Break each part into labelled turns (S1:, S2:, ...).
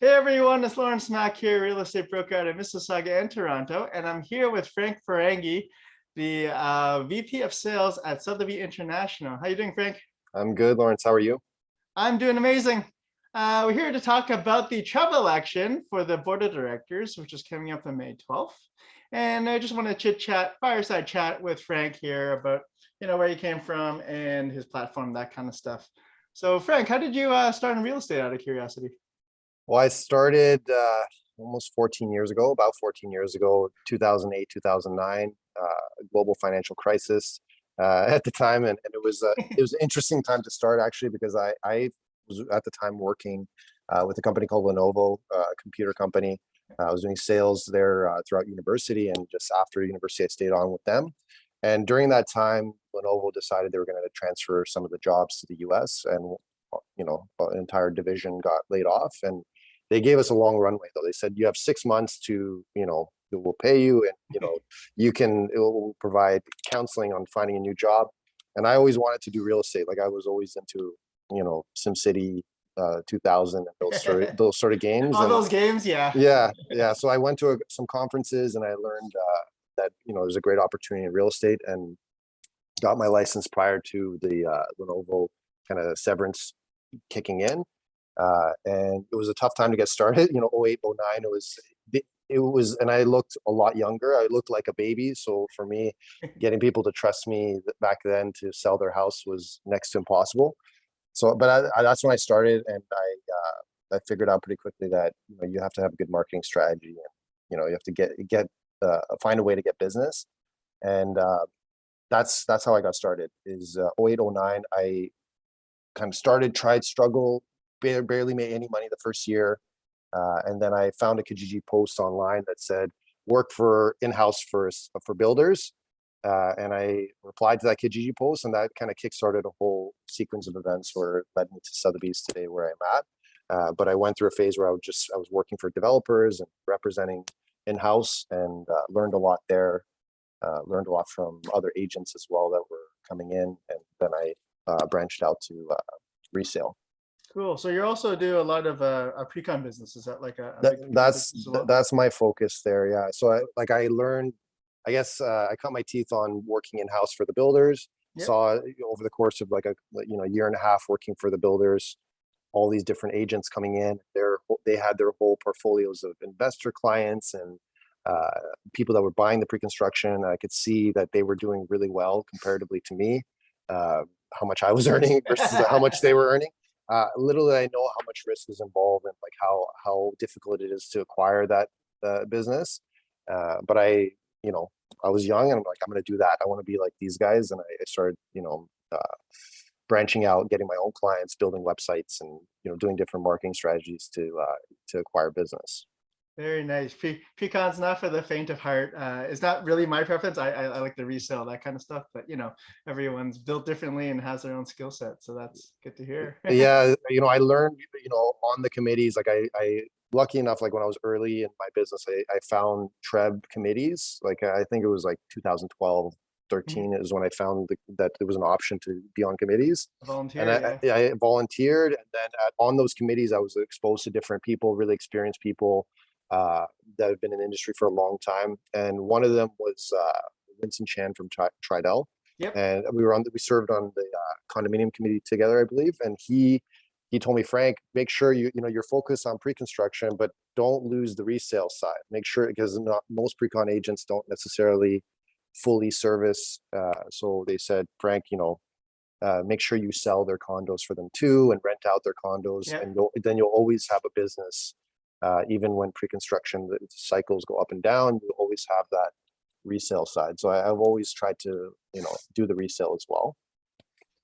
S1: Hey everyone, it's Lawrence Mack here, real estate broker out of Mississauga and Toronto, and I'm here with Frank Farhangi, the VP of Sales at Sotheby International. How you doing, Frank?
S2: I'm good, Lawrence. How are you?
S1: I'm doing amazing. We're here to talk about the TRREB election for the board of directors, which is coming up on May 12th. And I just want to chit chat, fireside chat with Frank here about, where he came from and his platform, that kind of stuff. So Frank, how did you start in real estate out of curiosity?
S2: Well, I started almost 14 years ago, about 14 years ago, 2008, 2009, global financial crisis at the time. And it was an interesting time to start, actually, because I was at the time working with a company called Lenovo, a computer company. I was doing sales there throughout university, and just after university, I stayed on with them. And during that time, Lenovo decided they were going to transfer some of the jobs to the US, and an entire division got laid off. And they gave us a long runway, though. They said you have 6 months to, it will pay you, and it will provide counseling on finding a new job. And I always wanted to do real estate. Like, I was always into, SimCity 2000 and those sort of games.
S1: All
S2: And
S1: those games, yeah.
S2: yeah. So I went to some conferences, and I learned that there's a great opportunity in real estate, and got my license prior to the Lenovo kind of severance kicking in. And it was a tough time to get started. 08, 09, it was, and I looked a lot younger. I looked like a baby. So for me, getting people to trust me back then to sell their house was next to impossible. So, but that's when I started, and I figured out pretty quickly that you have to have a good marketing strategy, and you have to get find a way to get business. And that's how I got started. Is 08, 09. I kind of started, tried, struggle, barely made any money the first year. And then I found a Kijiji post online that said, work for in-house for builders. And I replied to that Kijiji post, and that kind of kickstarted a whole sequence of events where it led me to Sotheby's today, where I'm at. But I went through a phase where I was working for developers and representing in-house, and learned a lot there. Learned a lot from other agents as well that were coming in. And then I branched out to resale.
S1: Cool. So you also do a lot of a pre-con business. Is that like a
S2: That,
S1: big piece of
S2: that's
S1: business as well?
S2: that's my focus there. Yeah. So I learned, I guess, I cut my teeth on working in house for the builders.
S1: Yep.
S2: Saw over the course of like a year and a half working for the builders, all these different agents coming in. They had their whole portfolios of investor clients, and uh, people that were buying the pre-construction. I could see that they were doing really well comparatively to me, uh, how much I was earning versus how much they were earning. Literally, I know how much risk is involved, and like how difficult it is to acquire that business. But I was young, and I'm like, I'm going to do that. I want to be like these guys, and I started, branching out, getting my own clients, building websites, and doing different marketing strategies to acquire business.
S1: Very nice. Pre-con's not for the faint of heart. It's not really my preference. I like the resale, that kind of stuff, but everyone's built differently and has their own skill set. So that's good to hear.
S2: Yeah, I learned, on the committees. Like, I lucky enough, like when I was early in my business, I found TRREB committees. Like, I think it was like 2012,
S1: Mhm.
S2: 13 is when I found that there was an option to be on committees. And
S1: Volunteer,
S2: I,
S1: yeah.
S2: I, I volunteered, and then on those committees, I was exposed to different people, really experienced people uh, that have been in the industry for a long time. And one of them was Vincent Chan from Tridel.
S1: Yep.
S2: And we served on the condominium committee together, I believe. And he told me, Frank, make sure you're focused on pre-construction, but don't lose the resale side. Make sure, because not most pre-con agents don't necessarily fully service. So they said, Frank, make sure you sell their condos for them too, and rent out their condos,
S1: Yep.
S2: and then you'll always have a business. Even when pre-construction the cycles go up and down, you always have that resale side. So I've always tried to do the resale as well.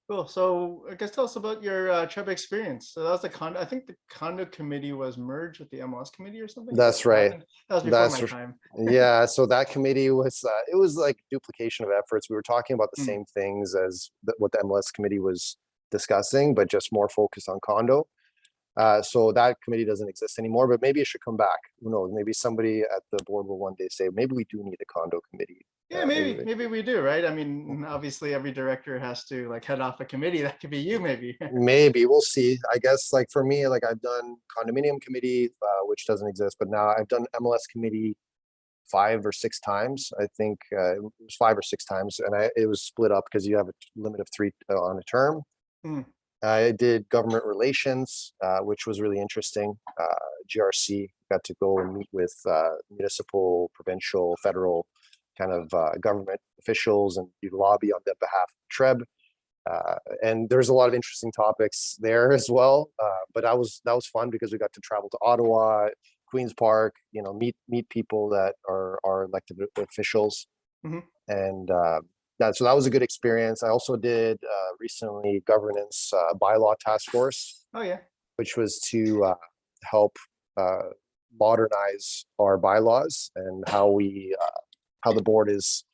S1: Cool. So I guess tell us about your TRREB experience. So that was the condo. I think the condo committee was merged with the MLS committee or something. Is that
S2: That's
S1: what
S2: right.
S1: happened? That was before
S2: That's
S1: my time.
S2: yeah. So that committee was it was like duplication of efforts. We were talking about the
S1: Mm.
S2: same things as what the MLS committee was discussing, but just more focused on condo. So that committee doesn't exist anymore, but maybe it should come back. Who knows? Maybe somebody at the board will one day say, maybe we do need a condo committee.
S1: Yeah, maybe we do, right? I mean, obviously every director has to like head off a committee. That could be you, maybe.
S2: Maybe we'll see. I guess like for me, like I've done condominium committee, which doesn't exist, but now I've done MLS committee 5 or 6 times. I think it was 5 or 6 times, and it was split up because you have a limit of 3 on a term.
S1: Mm,
S2: I did government relations, which was really interesting. GRC, got to go and meet with municipal, provincial, federal kind of government officials and do lobby on their behalf of TRREB. And there's a lot of interesting topics there as well. But that was fun because we got to travel to Ottawa, Queens Park, meet people that are elected officials,
S1: mhm.
S2: and so that was a good experience. I also did recently governance bylaw task force,
S1: Oh yeah.
S2: which was to help modernize our bylaws and how the board is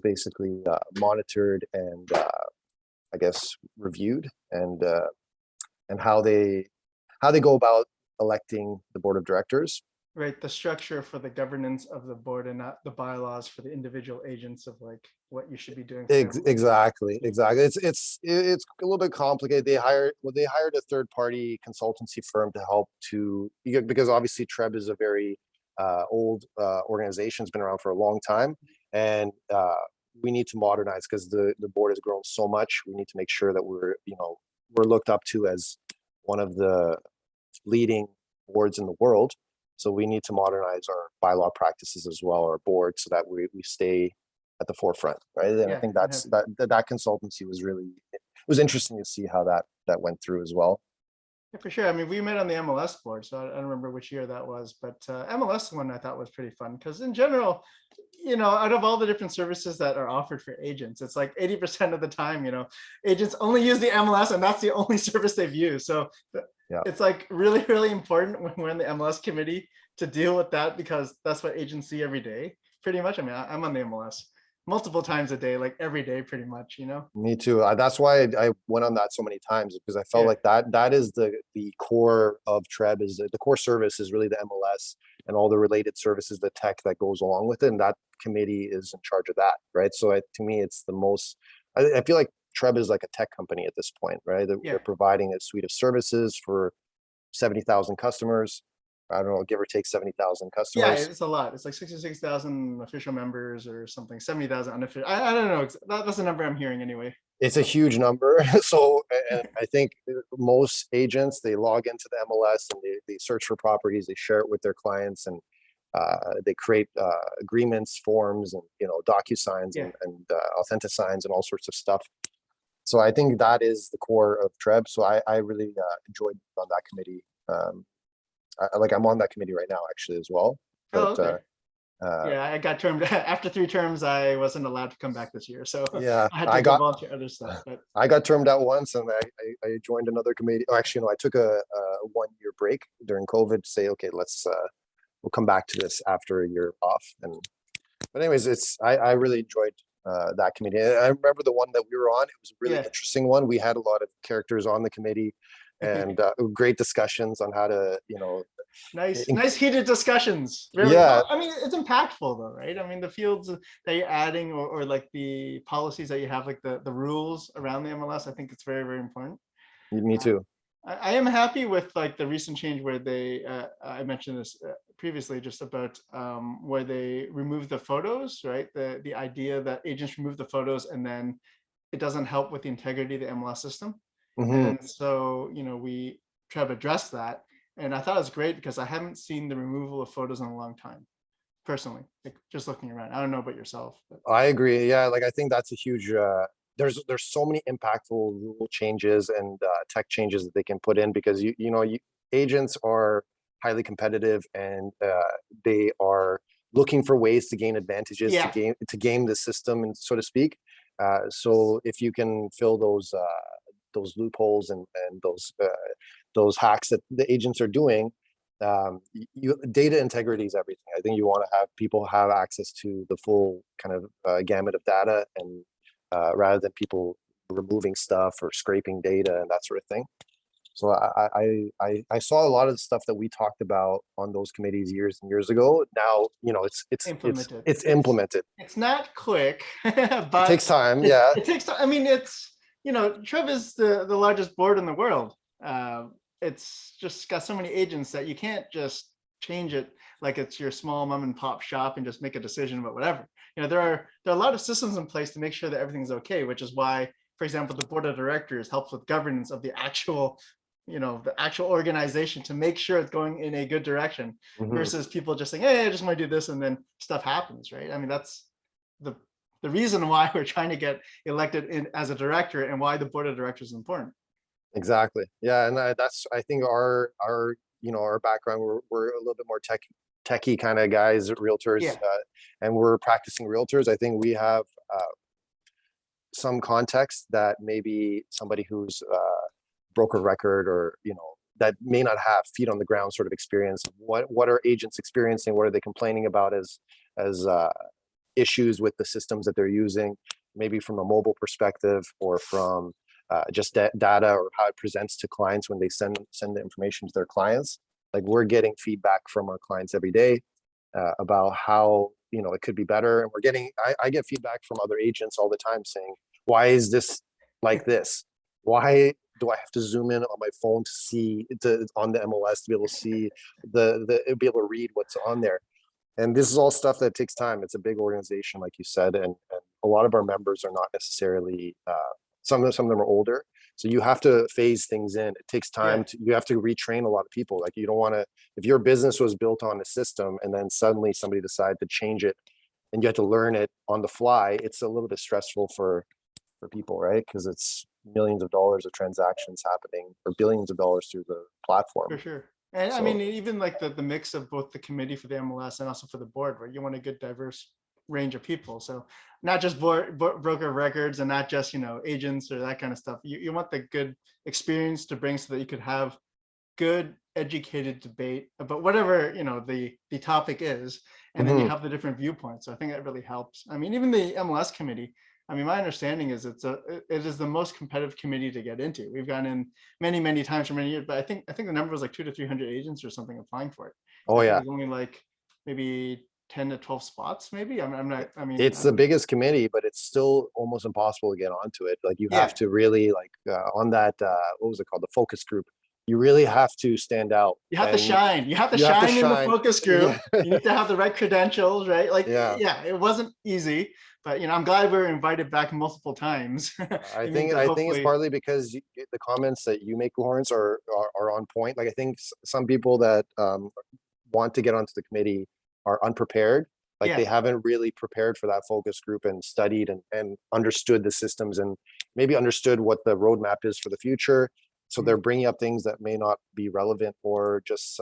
S2: basically monitored and I guess reviewed, and how they go about electing the board of directors.
S1: Right, the structure for the governance of the board and not the bylaws for the individual agents of like what you should be doing for them.
S2: Exactly. It's a little bit complicated. They hired a third party consultancy firm to help because obviously TRREB is a very old organization. It's been around for a long time, and we need to modernize because the board has grown so much. We need to make sure that we're looked up to as one of the leading boards in the world. So we need to modernize our bylaw practices as well, our board, so that we stay at the forefront, right? And I think that consultancy was it was interesting to see how that went through as well.
S1: Yeah, for sure. I mean, we met on the MLS board, so I don't remember which year that was, but MLS one I thought was pretty fun because in general, out of all the different services that are offered for agents, it's like 80% of the time, agents only use the MLS and that's the only service they've used. So
S2: Yeah.
S1: it's like really, really important when we're in the MLS committee to deal with that because that's what agents see every day, pretty much. I mean, I'm on the MLS multiple times a day, like every day, pretty much,
S2: Me too. That's why I went on that so many times, because I felt
S1: Yeah.
S2: like that is the core of TRREB. Is the core service is really the MLS and all the related services, the tech that goes along with it, and that committee is in charge of that, right? So to me, it's the most. I feel like TRREB is like a tech company at this point, right?
S1: Yeah.
S2: They're providing a suite of services for 70,000 customers. I don't know, give or take 70,000
S1: Yeah,
S2: customers.
S1: it's a lot. It's like 66,000 official members or something, 70,000 unofficial. I don't know. That's the number I'm hearing anyway.
S2: It's a huge number. So, and I think most agents, they log into the MLS and they search for properties, they share it with their clients, and they create agreements, forms, and DocuSigns
S1: Yeah.
S2: and Authentic-Signs and all sorts of stuff. So I think that is the core of TRREB. So I really enjoyed on that committee. I'm on that committee right now actually as well.
S1: Oh,
S2: But
S1: okay. Yeah, I got termed after 3 terms. I wasn't allowed to come back this year, so
S2: yeah,
S1: I had to go volunteer other stuff. But
S2: I got termed out once, and I joined another committee. Oh, actually, no, I took a 1-year break during COVID to say, okay, we'll come back to this after a year off. But anyways, I really enjoyed that committee. I remember the one that we were on. It was a really interesting one. We had a lot of characters on the committee, and great discussions on how to,
S1: nice heated discussions. Really,
S2: yeah.
S1: I mean, it's impactful though, right? I mean, the fields that you're adding, or like the policies that you have, like the rules around the MLS. I think it's very, very important.
S2: Me too.
S1: I am happy with like the recent change where they, I mentioned this previously, just about where they remove the photos, right? The idea that agents remove the photos and then it doesn't help with the integrity of the MLS system.
S2: Mm-hmm.
S1: And so, we try to address that. And I thought it was great because I haven't seen the removal of photos in a long time, personally, like just looking around. I don't know about yourself. But.
S2: I agree. Yeah, like I think that's a huge. There's so many impactful rule changes and tech changes that they can put in, because agents are highly competitive, and they are looking for ways to gain advantages, to game the system, and so to speak. So if you can fill those loopholes and those hacks that the agents are doing, data integrity is everything. I think you want to have people have access to the full kind of gamut of data, and rather than people removing stuff or scraping data and that sort of thing. So I saw a lot of the stuff that we talked about on those committees years and years ago. Now, you know,
S1: Implemented.
S2: it's implemented.
S1: It's not quick,
S2: It
S1: but
S2: takes time. Yeah.
S1: it takes time. I mean, it's, you know, TRREB is the largest board in the world. It's just got so many agents that you can't just change it like it's your small mom and pop shop and just make a decision about whatever. You know, there are a lot of systems in place to make sure that everything's okay, which is why, for example, the board of directors helps with governance of the actual, you know, the actual organization to make sure it's going in a good direction
S2: Mhm.
S1: versus people just saying, hey, I just want to do this, and then stuff happens, right? I mean, that's the the reason why we're trying to get elected in as a director and why the board of directors is important.
S2: Exactly. Yeah, and that's I think our you know our background we're a little bit more techie kind of guys, realtors,
S1: Yeah,
S2: and we're practicing realtors. I think we have some context that maybe somebody who's broker record or you know that may not have feet on the ground sort of experience. What are agents experiencing? What are they complaining about as issues with the systems that they're using? Maybe from a mobile perspective or from just data or how it presents to clients when they send the information to their clients. Like we're getting feedback from our clients every day about how you know it could be better, and we're getting I get feedback from other agents all the time saying, why is this like this? Why do I have to zoom in on my phone to see on the MLS to be able to see be able to read what's on there? And this is all stuff that takes time. It's a big organization, like you said, and a lot of our members are not necessarily. Some of them are older, so you have to phase things in. It takes time
S1: yeah,
S2: to. You have to retrain a lot of people. Like you don't want to. If your business was built on a system and then suddenly somebody decided to change it, and you have to learn it on the fly, it's a little bit stressful for people, right? Because it's millions of dollars of transactions happening or billions of dollars through the platform.
S1: for sure. And I mean,
S2: So
S1: even like the mix of both the committee for the MLS and also for the board, where you want a good diverse range of people. So not just broker records and not just, you know, agents or that kind of stuff. You want the good experience to bring so that you could have good educated debate about whatever, you know, the topic is, and then you
S2: mhm.
S1: have the different viewpoints. So I think that really helps. I mean, even the MLS committee, I mean, my understanding is it is the most competitive committee to get into. We've gone in many times for many years, but I think the number was like 200 to 300 agents or something applying for it.
S2: Oh
S1: I think
S2: yeah,
S1: there's only like maybe 10 to 12 spots, maybe. I'm not. I mean,
S2: it's the biggest committee, but it's still almost impossible to get onto it. Like you have
S1: yeah,
S2: to really like on that what was it called, the focus group. You really have to stand out,
S1: you have to
S2: and
S1: shine. You have to
S2: you have to
S1: shine in the
S2: shine.
S1: focus group.
S2: Yeah,
S1: You need to have the right credentials, right? Like,
S2: yeah.
S1: yeah, it wasn't easy, but you know, I'm glad we were invited back multiple times. It means that
S2: I think it's
S1: hopefully,
S2: partly because the comments that you make, Lawrence, are on point. Like I think some people that want to get onto the committee are unprepared. Like they
S1: yeah,
S2: haven't really prepared for that focus group and studied and understood the systems and maybe understood what the roadmap is for the future. So they're
S1: mm,
S2: bringing up things that may not be relevant or just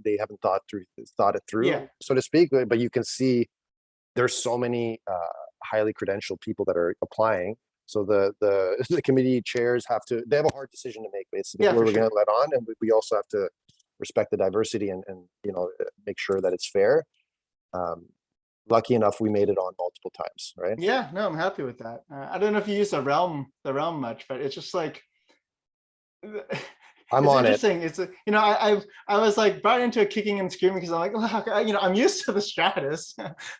S2: they haven't thought it through,
S1: yeah,
S2: so to speak. But you can see there's so many highly credentialed people that are applying. So the committee chairs they have a hard decision to make basically
S1: yeah,
S2: who
S1: for
S2: we're going
S1: sure.
S2: to let on, and we also have to respect the diversity and you know make sure that it's fair. Um, Lucky enough, we made it on multiple times, right?
S1: Yeah, no, I'm happy with that. I don't know if you use the realm much, but it's just like
S2: I'm
S1: it's
S2: on it.
S1: interesting. It's you know, I was like brought into it kicking and screaming because I'm like, look, you know, I'm used to the Stratus.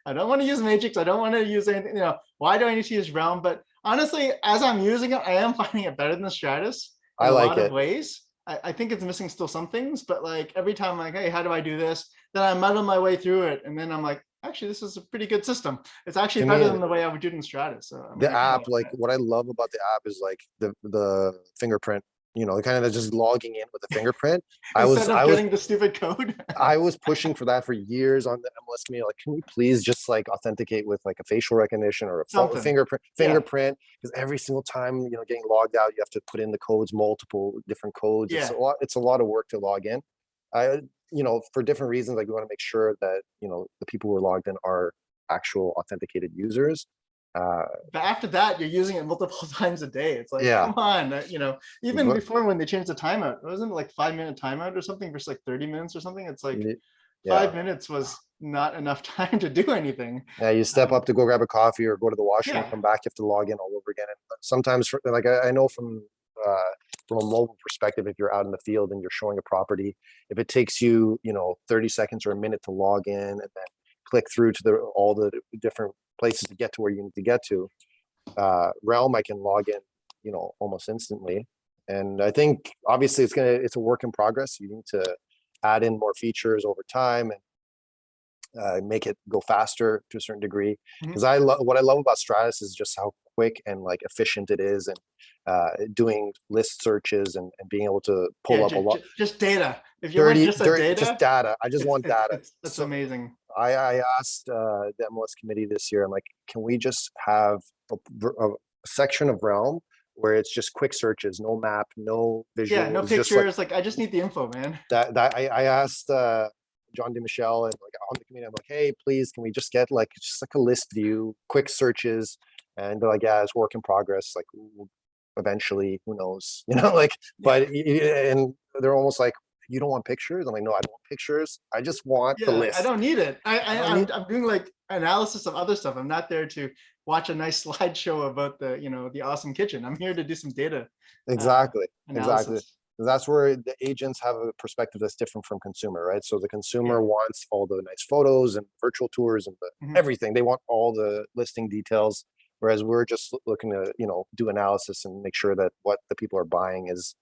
S1: I don't want to use Matrix. I don't want to use anything. You know, why do I need to use Realm? But honestly, as I'm using it, I am finding it better than the Stratus in
S2: I
S1: a
S2: like
S1: lot of
S2: it.
S1: ways. I think it's missing still some things, but like every time I'm like, hey, how do I do this? Then I muddle my way through it, and then I'm like, actually, this is a pretty good system. It's actually
S2: To
S1: better
S2: me,
S1: than the way I would do it in Stratus. So I mean,
S2: the
S1: I kind of
S2: app,
S1: like
S2: like
S1: that.
S2: what I love about the app is like the fingerprint. You know, kind of just logging in with a fingerprint. I was
S1: Instead of
S2: I was
S1: getting the stupid code.
S2: I was pushing for that for years on the MLS community. Like, can you please just like authenticate with like a facial recognition or a
S1: Something. Yeah.
S2: fingerprint? Because every single time you know getting logged out, you have to put in the codes, multiple different codes. It's a
S1: Yeah.
S2: lot. It's a lot of work to log in. I you know for different reasons. Like we want to make sure that you know the people who are logged in are actual authenticated users. Uh,
S1: But after that, you're using it multiple times a day. It's like,
S2: yeah,
S1: come on, you know, even
S2: but
S1: before when they changed the timeout, wasn't it like 5 minute timeout or something versus like 30 minutes or something? It's like
S2: yeah.
S1: 5 minutes was not enough time to do anything.
S2: Yeah, you step up to go grab a coffee or go to the washroom,
S1: Yeah.
S2: come back, you have to log in all over again. And sometimes, like I know from from a mobile perspective, if you're out in the field and you're showing a property, if it takes you, 30 seconds or a minute to log in and then click through to all the different places to get to where you need to get to, Realm, I can log in, almost instantly. And I think obviously it's a work in progress. You need to add in more features over time and make it go faster to a certain degree. Because what I love about Stratus is just how quick and like efficient it is, and doing list searches and being able to pull up a lot.
S1: Just data. If you want just
S2: just data. I just want data.
S1: That's amazing.
S2: I asked the MLS committee this year, I'm like, can we just have a section of Realm where it's just quick searches, no map, no visual.
S1: Yeah, no pictures. Like I just need the info, man.
S2: I asked John DeMichelle and like on the committee, I'm like, hey, please, can we just get like a list view, quick searches? And they're like, yeah, it's work in progress. Like eventually, who knows, like, but, and they're almost like, you don't want pictures? I'm like, no, I don't want pictures. I just want the list.
S1: I don't need it. I'm doing like analysis of other stuff. I'm not there to watch a nice slideshow about the awesome kitchen. I'm here to do some data.
S2: Exactly.
S1: Analysis.
S2: That's where the agents have a perspective that's different from consumer, right? So the consumer wants all the nice photos and virtual tours and everything. They want all the listing details, whereas we're just looking to, do analysis and make sure that what the people are buying is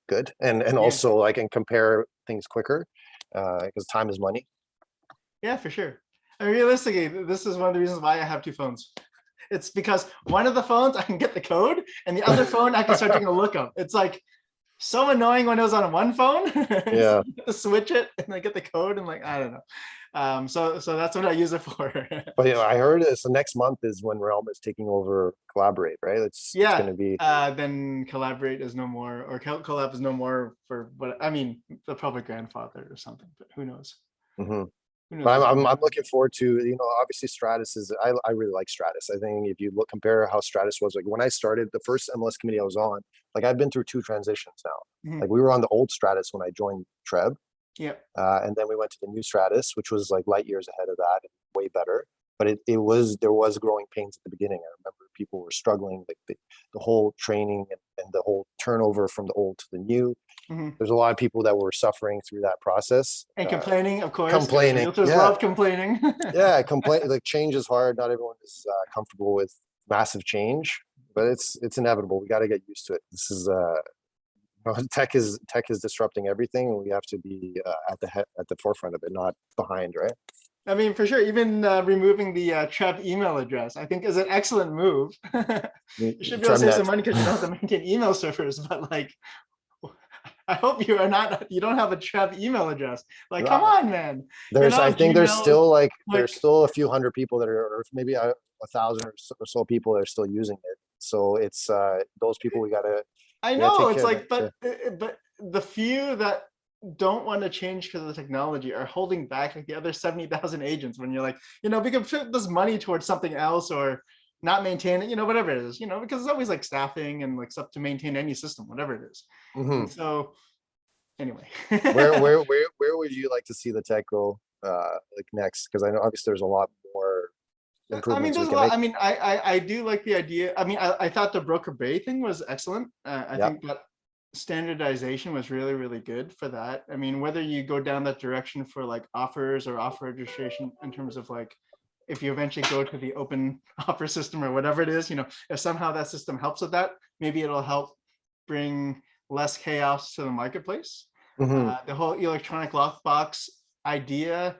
S2: good, and also I can compare things quicker, because time is money.
S1: Yeah, for sure. And realistically, this is one of the reasons why I have two phones. It's because one of the phones I can get the code, and the other phone I can start taking a lookup. It's like so annoying when it was on one phone. So you have to switch it and then get the code, and like I don't know. So that's what I use it for.
S2: But I heard it. So next month is when Realm is taking over Collaborate, right? It's going to be.
S1: Then Collaborate is no more, or Collab is no more for what I mean. They'll probably grandfather or something, but who knows?
S2: But I'm looking forward to, obviously Stratus is, I really like Stratus. I think if you compare how Stratus was, like when I started the first MLS committee I was on, like I've been through 2 transitions now. Like we were on the old Stratus when I joined TRREB. And then we went to the new Stratus, which was like light years ahead of that and way better. But there was growing pains at the beginning. I remember people were struggling, like the whole training and the whole turnover from the old to the new. There's a lot of people that were suffering through that process.
S1: And complaining, of course.
S2: Complaining.
S1: Realtors love complaining.
S2: Like change is hard. Not everyone is comfortable with massive change, but it's inevitable. We got to get used to it. This is tech is disrupting everything, and we have to be at the forefront of it, not behind, right?
S1: I mean, for sure. Even removing the TRREB email address, I think, is an excellent move. You should be able to save some money because you don't have to maintain email servers. But like, I hope you don't have a TRREB email address. Like, come on, man.
S2: I think there's still a few hundred people that are, or maybe 1,000 or so people that are still using it. So it's those people we gotta.
S1: I know it's like, but the few that don't want to change because of the technology are holding back like the other 70,000 agents when you're like, we can put this money towards something else or not maintain it, whatever it is, because it's always like staffing and like stuff to maintain any system, whatever it is. So anyway.
S2: where would you like to see the tech go like next? Because I know obviously there's a lot more improvements.
S1: I do like the idea. I thought the Broker Bay thing was excellent. I think that standardization was really, really good for that. I mean, whether you go down that direction for like offers or offer registration in terms of like, if you eventually go to the open offer system or whatever it is, if somehow that system helps with that, maybe it'll help bring less chaos to the marketplace. The whole electronic lockbox idea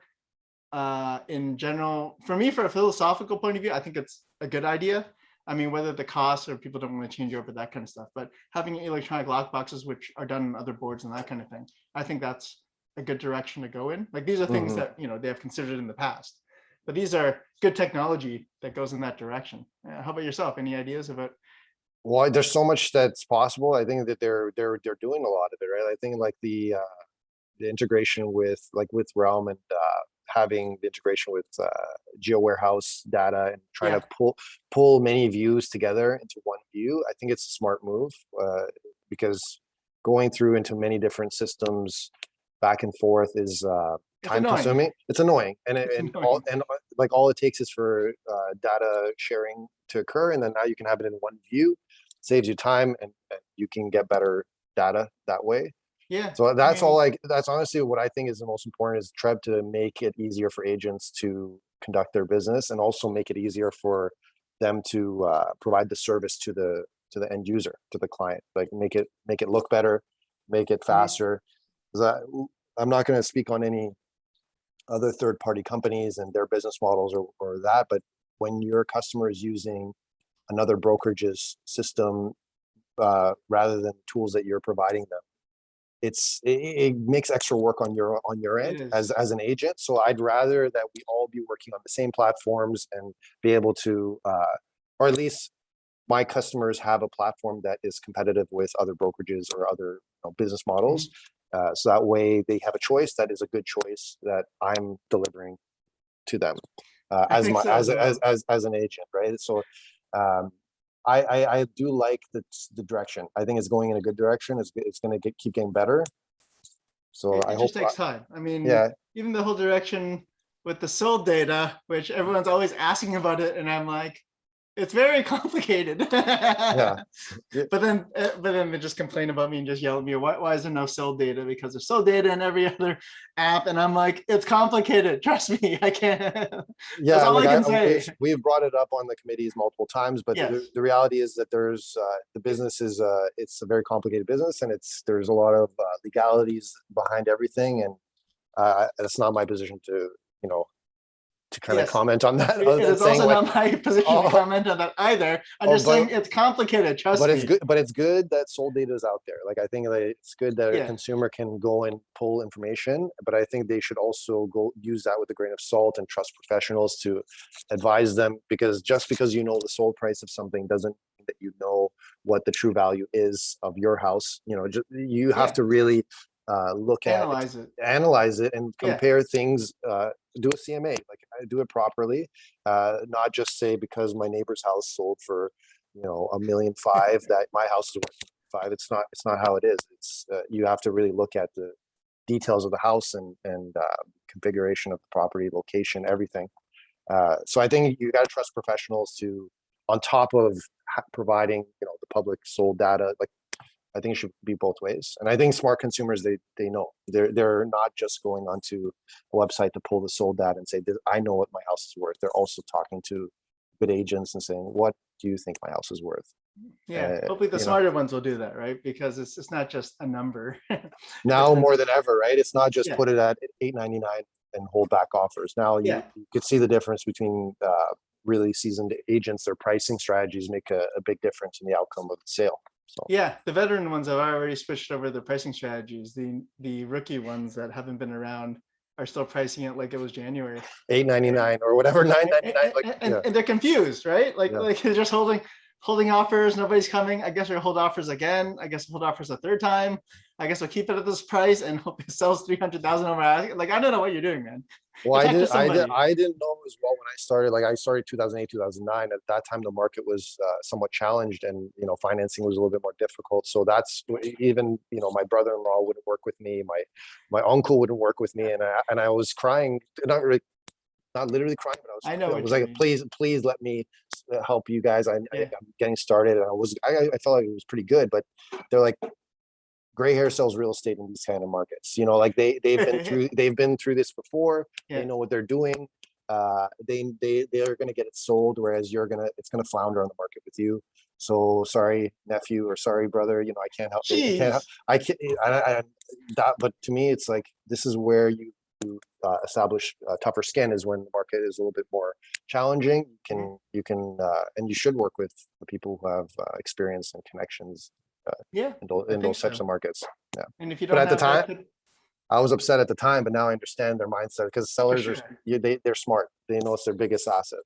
S1: in general, for me, for a philosophical point of view, I think it's a good idea. I mean, whether the costs or people don't want to change over that kind of stuff, but having electronic lockboxes, which are done on other boards and that kind of thing, I think that's a good direction to go in. Like these are things that, they have considered in the past, but these are good technology that goes in that direction. How about yourself? Any ideas about?
S2: Well, there's so much that's possible. I think that they're doing a lot of it, right? I think like the integration with Realm and having the integration with geo warehouse data and trying to pull many views together into one view. I think it's a smart move because going through into many different systems back and forth is time consuming. It's annoying. And all it takes is for data sharing to occur. And then now you can have it in one view, saves you time and you can get better data that way.
S1: Yeah.
S2: So
S1: I
S2: that's all,
S1: mean,
S2: like, that's honestly what I think is the most important, is TRREB to make it easier for agents to conduct their business, and also make it easier for them to provide the service to the end user, to the client, like make it look better, make it
S1: mhm,
S2: faster. 'Cause I'm not going to speak on any other third-party companies and their business models or that, but when your customer is using another brokerage's system rather than tools that you're providing them, it makes extra work on your
S1: it
S2: end
S1: is.
S2: as an agent. So I'd rather that we all be working on the same platforms and be able to, or at least my customers have a platform that is competitive with other brokerages or other business models.
S1: Mhm.
S2: So that way they have a choice that is a good choice that I'm delivering to them
S1: I think so as well.
S2: as an agent, right? So um, I do like the direction. I think it's going in a good direction. It's going to keep getting better. So
S1: It
S2: I
S1: just
S2: hope,
S1: takes time. I mean,
S2: yeah,
S1: even the whole direction with the sold data, which everyone's always asking about it, and I'm like, it's very complicated.
S2: yeah,
S1: But then they just complain about me and just yell at me. Why is there no sold data? Because there's sold data in every other app, and I'm like, it's complicated. Trust me, I can't. That's
S2: yeah.
S1: all
S2: Like
S1: I can say.
S2: we've brought it up on the committees multiple times, but
S1: Yes.
S2: the reality is that there's the business is it's a very complicated business, and there's a lot of legalities behind everything, and it's not my position to you know to kind of
S1: Yes.
S2: comment on that, other
S1: It
S2: than
S1: is
S2: saying
S1: also
S2: like,
S1: not my position to
S2: oh,
S1: comment on that either. I'm
S2: oh,
S1: just saying it's complicated. Trust me.
S2: but it's good that sold data is out there. Like I think that it's good that a
S1: Yeah.
S2: consumer can go and pull information, but I think they should also go use that with a grain of salt and trust professionals to advise them, because just because you know the sold price of something doesn't mean that you know what the true value is of your house. You have
S1: Yeah.
S2: to really look at it,
S1: Analyze it.
S2: analyze it, and
S1: Yeah.
S2: compare things. Do a CMA, like do it properly, not just say because my neighbor's house sold for $1.5 million that my house is worth five. It's not how it is. It's you have to really look at the details of the house and configuration of the property, location, everything. So I think you got to trust professionals to, on top of providing the public sold data. Like I think it should be both ways, and I think smart consumers, they know they're not just going onto a website to pull the sold data and say, I know what my house is worth. They're also talking to good agents and saying, what do you think my house is worth?
S1: Yeah.
S2: uh,
S1: Hopefully the
S2: you know
S1: smarter ones will do that, right? Because it's not just a number. It's
S2: Now
S1: not
S2: more
S1: just
S2: than ever, right? It's not just
S1: yeah.
S2: put it at $8.99 and hold back offers. Now you,
S1: Yeah.
S2: you could see the difference between really seasoned agents. Their pricing strategies make a big difference in the outcome of the sale. So
S1: Yeah. The veteran ones have already switched over their pricing strategies. The rookie ones that haven't been around are still pricing it like it was January.
S2: $8.99 or whatever, $9.99. Like, yeah,
S1: And they're confused, right? Like
S2: yeah.
S1: like they're just holding offers. Nobody's coming. I guess we'll hold offers again. I guess we'll hold offers a third time. I guess we'll keep it at this price and hope it sells 300,000 over asking. Like I don't know what you're doing, man.
S2: Well,
S1: You talk to somebody.
S2: I didn't know as well when I started. Like I started 2008, 2009. At that time, the market was somewhat challenged, and financing was a little bit more difficult. So that's even my brother-in-law wouldn't work with me. My uncle wouldn't work with me, and I was crying, not literally crying, but
S1: I know
S2: I
S1: what
S2: was
S1: you
S2: like,
S1: mean.
S2: please let me help you guys. I'm
S1: Yeah.
S2: getting started, and I felt like it was pretty good, but they're like, gray hair sells real estate in these kind of markets. Like they've been through this before. They
S1: Yeah.
S2: know what they're doing. They're gonna get it sold, whereas it's gonna flounder on the market with you. So sorry, nephew, or sorry, brother. I can't help. I can't.
S1: Jeez.
S2: I can't. That. But to me, it's like this is where you establish tougher skin, is when the market is a little bit more challenging. And you should work with the people who have experience and connections
S1: Yeah, I
S2: in
S1: think
S2: those types
S1: so.
S2: of markets. Yeah.
S1: And if you
S2: But
S1: don't
S2: at the
S1: have
S2: time,
S1: like the,
S2: I was upset at the time, but now I understand their mindset, because
S1: for
S2: sellers
S1: sure.
S2: they're smart. They know it's their biggest asset.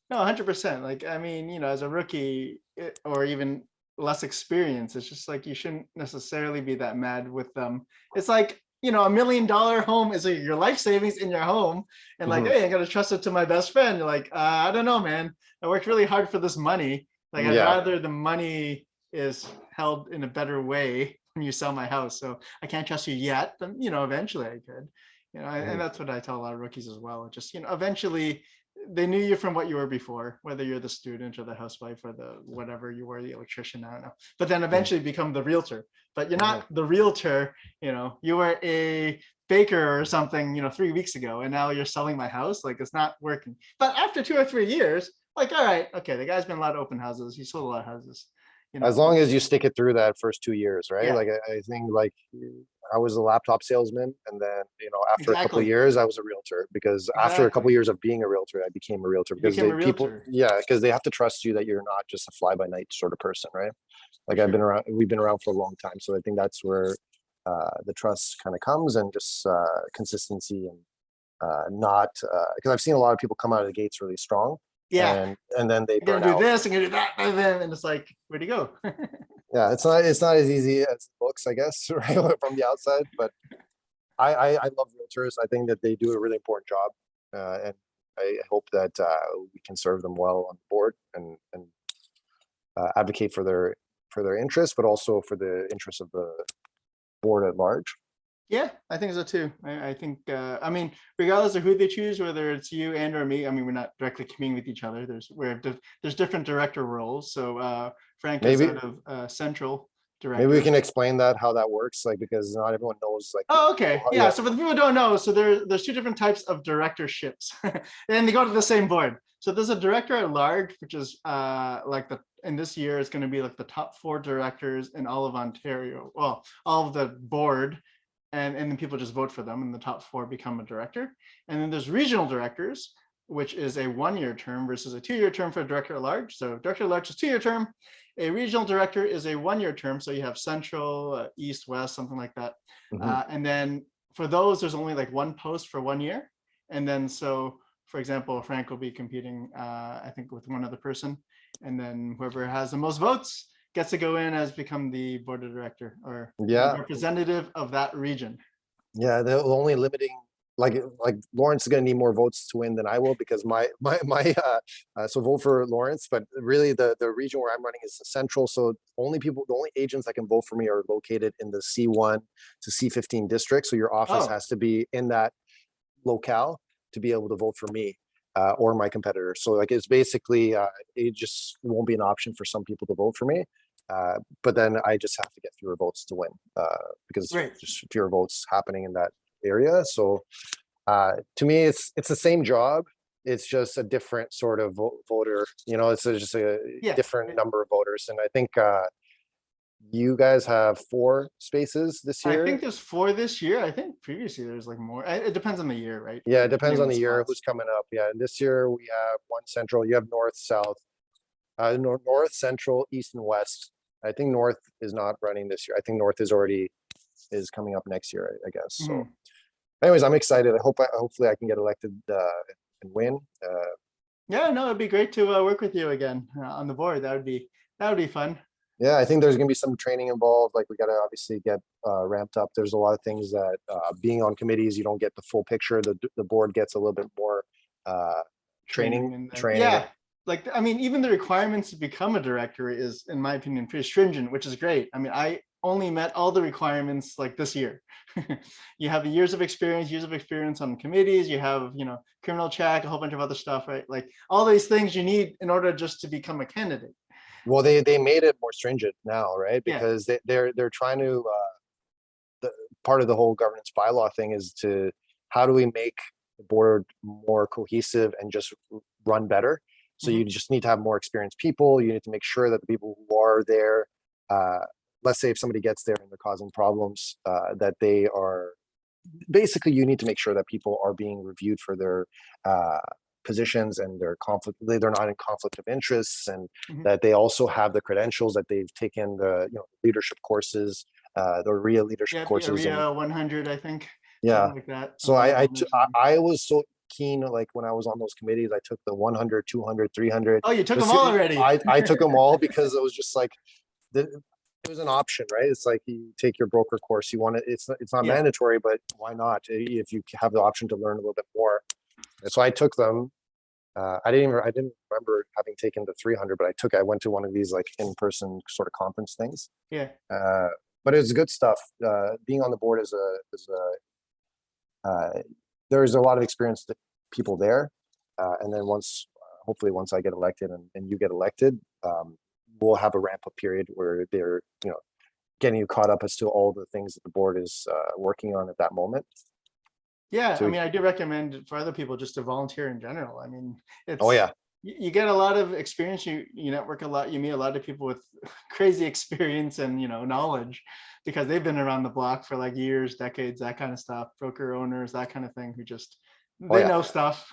S1: No, 100%. Like, I mean, as a rookie or even less experienced, it's just like you shouldn't necessarily be that mad with them. It's like, $1 million home is like your life savings in your home. And like,
S2: Mhm.
S1: hey, I got to trust it to my best friend. You're like, I don't know, man. I worked really hard for this money. Like, I'd
S2: Yeah.
S1: rather the money is held in a better way when you sell my house. So I can't trust you yet, but, eventually I could. And that's what I tell a lot of rookies as well. Just, eventually they knew you from what you were before, whether you're the student or the housewife or the whatever you were, the electrician, I don't know. But then eventually become the realtor. But you're not the realtor, you were a baker or something, 3 weeks ago, and now you're selling my house. Like, it's not working. But after 2 or 3 years, like, all right, okay, the guy's been a lot of open houses. He sold a lot of houses.
S2: As long as you stick it through that first 2 years, right?
S1: Yeah.
S2: Like I think like I was a laptop salesman, and then after a couple of
S1: Exactly.
S2: years, I was a realtor, because after a couple of
S1: Exactly.
S2: years of being a realtor, I became a realtor
S1: You
S2: because
S1: became a
S2: people,
S1: realtor
S2: yeah, because they have to trust you that you're not just a fly by night sort of person, right?
S1: for
S2: Like I've been
S1: sure.
S2: around, we've been around for a long time, so I think that's where the trust kind of comes, and just consistency, and not because I've seen a lot of people come out of the gates really strong,
S1: Yeah.
S2: and then they
S1: I'm gonna
S2: burn
S1: do
S2: out.
S1: this, I'm gonna do that, and it's like, where'd he go?
S2: Yeah, it's not as easy as it looks, I guess, right, from the outside. But I love realtors. I think that they do a really important job, and I hope that we can serve them well on the board, and advocate for their interests, but also for the interests of the board at large.
S1: Yeah, I think so too. I think, I mean, regardless of who they choose, whether it's you and or me, I mean, we're not directly competing with each other. There's different director roles. So Frank is
S2: Maybe
S1: out of Central
S2: maybe we
S1: Director.
S2: can explain that, how that works, like, because not everyone knows, like,
S1: Oh, okay. Yeah.
S2: yeah.
S1: So for the people who don't know, so there's two different types of directorships, and they go to the same board. So there's a director at large, which is like in this year is going to be like the top 4 directors in all of Ontario. Well, all of the board, and then people just vote for them, and the top 4 become a director. And then there's regional directors, which is a 1-year term versus a 2-year term for a director at large. So director at large is 2-year term. A regional director is a 1-year term. So you have central, east, west, something like that.
S2: Mhm.
S1: And then for those, there's only like 1 post for 1 year. And then so, for example, Frank will be competing, I think, with one other person. And then whoever has the most votes gets to go in as become the board of director or the
S2: Yeah,
S1: representative of that region.
S2: yeah. The only limiting, like Lawrence is going to need more votes to win than I will, because my so vote for Lawrence. But really, the region where I'm running is the central. So the only agents that can vote for me are located in the C1 to C15 district. So your office
S1: Oh,
S2: has to be in that locale to be able to vote for me, or my competitor. So like it's basically it just won't be an option for some people to vote for me. But then I just have to get fewer votes to win, because
S1: great.
S2: just fewer votes happening in that area. So to me, it's the same job. It's just a different sort of voter. It's just a
S1: Yeah.
S2: different number of voters. And I think you guys have 4 spaces this
S1: I
S2: year.
S1: think there's 4 this year. I think previously there's like more. It depends on the year, right?
S2: Yeah, it depends
S1: Depending
S2: on
S1: the
S2: the year
S1: slots.
S2: who's coming up. Yeah, and this year we have 1 central. You have north, south, north, central, east, and west. I think north is not running this year. I think north is coming up next year, I guess. So,
S1: Mhm.
S2: anyways, I'm excited. Hopefully I can get elected and win.
S1: Yeah, no, it'd be great to work with you again on the board. That would be fun.
S2: Yeah, I think there's going to be some training involved. Like we got to obviously get ramped up. There's a lot of things that being on committees, you don't get the full picture. The board gets a little bit more
S1: Training, and then
S2: training.
S1: yeah, like, I mean, even the requirements to become a director is, in my opinion, pretty stringent, which is great. I mean, I only met all the requirements like this year. You have the years of experience on committees. You have, criminal check, a whole bunch of other stuff, right? Like all these things you need in order just to become a candidate.
S2: Well, they made it more stringent now, right?
S1: Yeah.
S2: Because they're trying to the part of the whole governance bylaw thing is to how do we make the board more cohesive and just run better. So
S1: Mhm.
S2: you just need to have more experienced people. You need to make sure that the people who are there, let's say if somebody gets there and they're causing problems, that they are basically, you need to make sure that people are being reviewed for their positions and their conflict. They're not in conflict of interests, and
S1: Mhm.
S2: that they also have the credentials, that they've taken the leadership courses, the RIA leadership
S1: Yeah,
S2: courses, and
S1: area 100, I think,
S2: yeah.
S1: something like that.
S2: So I was so keen, like when I was on those committees, I took the 100, 200, 300.
S1: Oh, you took them all already.
S2: I took them all because it was just like it was an option, right? It's like you take your broker course. You want to. It's not
S1: Yeah.
S2: mandatory, but why not? If you have the option to learn a little bit more. And so I took them. I didn't remember having taken the 300, but I went to one of these like in-person sort of conference things.
S1: Yeah.
S2: Uh, but it's good stuff. Being on the board is a there's a lot of experienced people there. And then hopefully once I get elected and you get elected, we'll have a ramp up period where they're, getting you caught up as to all the things that the board is working on at that moment.
S1: Yeah,
S2: So
S1: I mean, I do recommend for other people just to volunteer in general. I mean,
S2: oh yeah,
S1: you get a lot of experience. You network a lot. You meet a lot of people with crazy experience and knowledge because they've been around the block for like years, decades, that kind of stuff. Broker owners, that kind of thing, who just
S2: oh
S1: they
S2: yeah,
S1: know stuff.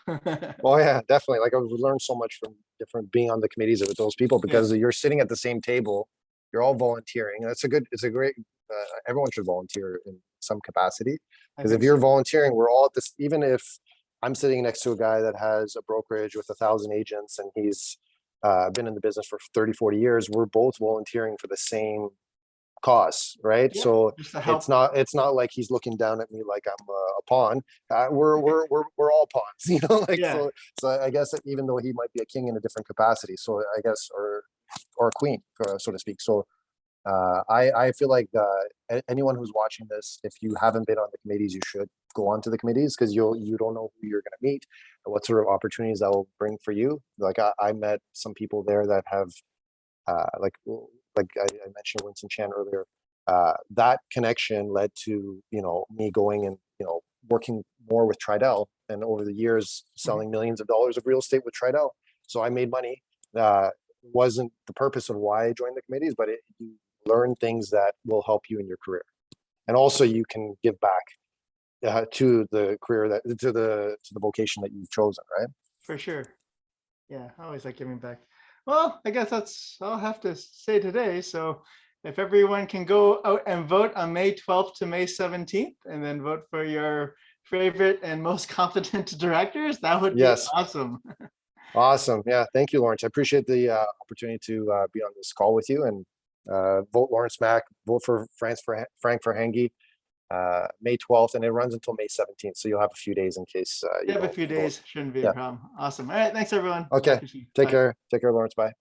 S2: oh yeah, definitely. Like I've learned so much from different being on the committees with those people
S1: Yeah,
S2: because you're sitting at the same table, you're all volunteering. It's a great. Everyone should volunteer in some capacity
S1: I
S2: because if
S1: think
S2: you're
S1: so.
S2: volunteering, we're all at this. Even if I'm sitting next to a guy that has a brokerage with 1,000 agents and he's been in the business for 30, 40 years, we're both volunteering for the same cause, right?
S1: Yeah,
S2: So
S1: just to
S2: it's
S1: help.
S2: not like he's looking down at me like I'm a pawn. We're all pawns, like
S1: Yeah,
S2: so I guess that even though he might be a king in a different capacity, so I guess or a queen, so to speak. So I feel like anyone who's watching this, if you haven't been on the committees, you should go on to the committees because you don't know who you're going to meet and what sort of opportunities that will bring for you. Like I met some people there that have like I mentioned Winston Chan earlier. That connection led to me going and working more with Tridel, and over the years selling millions of dollars of real estate with Tridel. So I made money. Wasn't the purpose of why I joined the committees, but you learn things that will help you in your career, and also you can give back to the career to the vocation that you've chosen, right?
S1: for sure. Yeah, I always like giving back. Well, I guess that's all I have to say today. So if everyone can go out and vote on May 12th to May 17th and then vote for your favorite and most competent directors, that would be
S2: Yes.
S1: awesome.
S2: Awesome. Yeah. Thank you, Lawrence. I appreciate the opportunity to be on this call with you, and vote Lawrence Mack, vote for Frank Farhangi, May 12th, and it runs until May 17th. So you'll have a few days in case
S1: You
S2: you
S1: have a
S2: don't
S1: few
S2: vote.
S1: days, shouldn't be a
S2: Yeah.
S1: problem. Awesome. All right, thanks everyone. Talk
S2: Okay.
S1: to you soon.
S2: Take
S1: Bye.
S2: care. Take care, Lawrence. Bye.